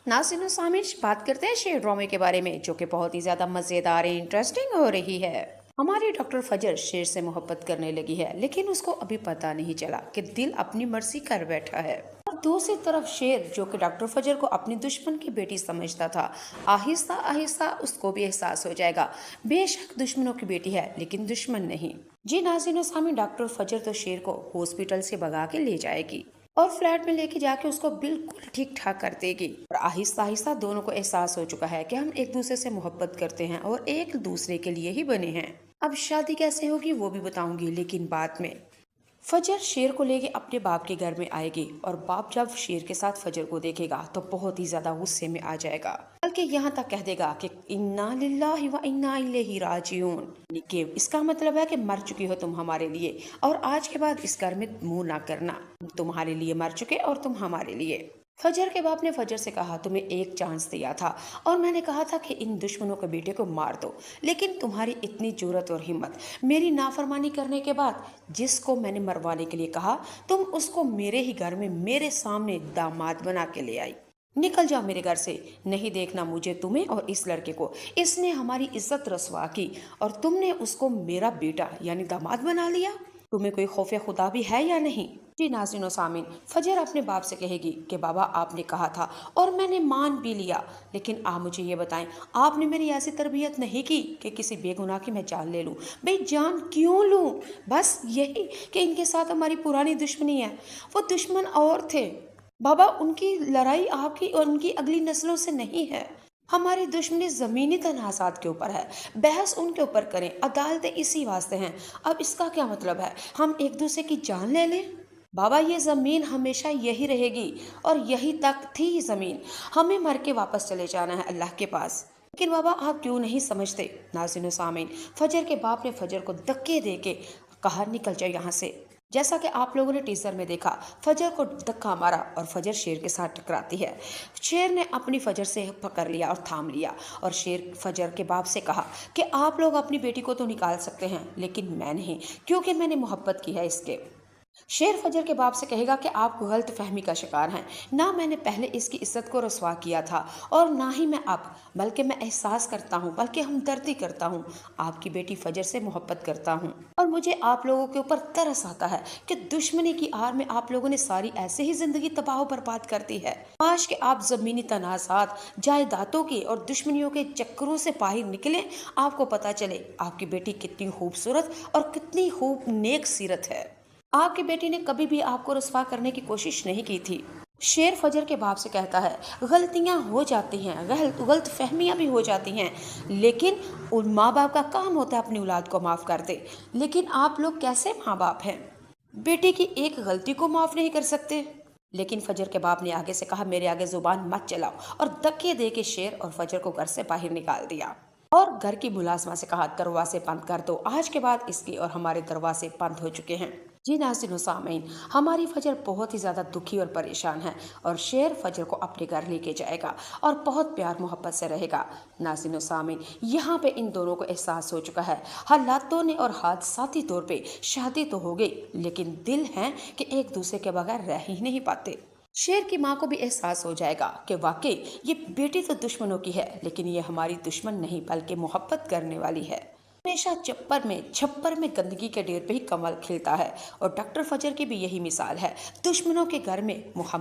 नाज़रीन और सामीन, बात करते हैं शेर ड्रामे के बारे में, जो कि बहुत ही ज्यादा मजेदार इंटरेस्टिंग हो रही है। हमारी डॉक्टर फजर शेर से मोहब्बत करने लगी है, लेकिन उसको अभी पता नहीं चला कि दिल अपनी मर्जी कर बैठा है। और दूसरी तरफ शेर, जो कि डॉक्टर फजर को अपनी दुश्मन की बेटी समझता था, आहिस्ता आहिस्ता उसको भी एहसास हो जाएगा। बेशक दुश्मनों की बेटी है, लेकिन दुश्मन नहीं। जी नाज़रीन और सामीन, डॉक्टर फजर तो शेर को हॉस्पिटल से भगा के ले जाएगी और फ्लैट में लेके जाके उसको बिल्कुल ठीक ठाक कर देगी। और आहिस्ता आहिस्ता दोनों को एहसास हो चुका है कि हम एक दूसरे से मोहब्बत करते हैं और एक दूसरे के लिए ही बने हैं। अब शादी कैसे होगी वो भी बताऊंगी, लेकिन बाद में। फजर शेर को लेके अपने बाप के घर में आएगी और बाप जब शेर के साथ फजर को देखेगा तो बहुत ही ज्यादा गुस्से में आ जाएगा, बल्कि यहाँ तक कह देगा कि इन्ना लिल्लाहि व इन्ना इलैहि राजिऊन, यानी कि इसका मतलब है कि मर चुकी हो तुम हमारे लिए, और आज के बाद इस घर में मुंह ना करना। तुम्हारे लिए मर चुके और तुम हमारे लिए। फजर के बाप ने फजर से कहा, तुम्हें एक चांस दिया था और मैंने कहा था कि इन दुश्मनों के बेटे को मार दो, लेकिन तुम्हारी इतनी जुर्रत और हिम्मत, मेरी नाफरमानी करने के बाद जिसको मैंने मरवाने के लिए कहा, तुम उसको मेरे ही घर में मेरे सामने दामाद बना के ले आई। निकल जाओ मेरे घर से, नहीं देखना मुझे तुम्हें और इस लड़के को। इसने हमारी इज्जत रसवा की और तुमने उसको मेरा बेटा यानी दामाद बना लिया। तुम्हें कोई खौफे खुदा भी है या नहीं? जी नाज़रीन और सामीन, फजर अपने बाप से कहेगी कि बाबा आपने कहा था और मैंने मान भी लिया, लेकिन आप मुझे ये बताएं, आपने मेरी ऐसी तरबियत नहीं की कि किसी बेगुनाह की मैं जान ले लूं। भाई जान क्यों लूं? बस यही कि इनके साथ हमारी पुरानी दुश्मनी है। वो दुश्मन और थे बाबा, उनकी लड़ाई आपकी और उनकी अगली नस्लों से नहीं है। हमारी दुश्मनी जमीनी तनाज़ात के ऊपर है। बहस उनके ऊपर करें, अदालतें इसी वास्ते हैं। अब इसका क्या मतलब है हम एक दूसरे की जान ले लें? बाबा ये ज़मीन हमेशा यही रहेगी और यही तक थी ज़मीन। हमें मर के वापस चले जाना है अल्लाह के पास। लेकिन बाबा आप क्यों नहीं समझते? नाज़रीन व सामीन, फजर के बाप ने फजर को धक्के दे के कहा, निकल जाओ यहाँ से। जैसा कि आप लोगों ने टीजर में देखा, फजर को धक्का मारा और फजर शेर के साथ टकराती है। शेर ने अपनी फजर से पकड़ लिया और थाम लिया और शेर फजर के बाप से कहा कि आप लोग अपनी बेटी को तो निकाल सकते हैं, लेकिन मैं नहीं, क्योंकि मैंने मोहब्बत की है इसके। शेर फजर के बाप से कहेगा कि आप गलत फहमी का शिकार हैं। ना मैंने पहले इसकी इज्जत को रसवा किया था और ना ही मैं अब, बल्कि मैं एहसास करता हूँ, बल्कि हमदर्दी करता हूँ। आपकी बेटी फजर से मोहब्बत करता हूँ और मुझे आप लोगों के ऊपर तरस आता है कि दुश्मनी की आड़ में आप लोगों ने सारी ऐसे ही जिंदगी तबाह बर्बाद कर दी है। काश कि आप जमीनी तनाज़ात, जायदादों के और दुश्मनियों के चक्करों से बाहर निकले, आपको पता चले आपकी बेटी कितनी खूबसूरत और कितनी खूब नेक सीरत है। आपकी बेटी ने कभी भी आपको रुस्वा करने की कोशिश नहीं की थी। शेर फजर के बाप से कहता है, गलतियां हो जाती हैं, गलत फहमियां भी हो जाती हैं, लेकिन उन माँ बाप का काम होता है अपनी औलाद को माफ़ कर दे। लेकिन आप लोग कैसे माँ बाप हैं, बेटी की एक गलती को माफ़ नहीं कर सकते? लेकिन फजर के बाप ने आगे से कहा, मेरे आगे जुबान मत चलाओ, और धक्के दे के शेर और फजर को घर से बाहर निकाल दिया और घर की मुलाजमा से कहा, दरवाजे बंद कर दो, आज के बाद इसके और हमारे दरवाजे बंद हो चुके हैं। जी नाज़रीन सामीन, हमारी फजर बहुत ही ज़्यादा दुखी और परेशान है और शेर फजर को अपने घर लेके जाएगा और बहुत प्यार मोहब्बत से रहेगा। नाज़रीन सामीन, यहाँ पे इन दोनों को एहसास हो चुका है, हालातों ने और हादसाती तौर पे शादी तो हो गई, लेकिन दिल हैं कि एक दूसरे के बगैर रह ही नहीं पाते। शेर की माँ को भी एहसास हो जाएगा कि वाकई ये बेटी तो दुश्मनों की है, लेकिन ये हमारी दुश्मन नहीं बल्कि मोहब्बत करने वाली है। हमेशा छप्पर में गंदगी के ढेर पे ही कमल खिलता है और डॉक्टर फजर की भी यही मिसाल है। दुश्मनों के घर में मोहब्बत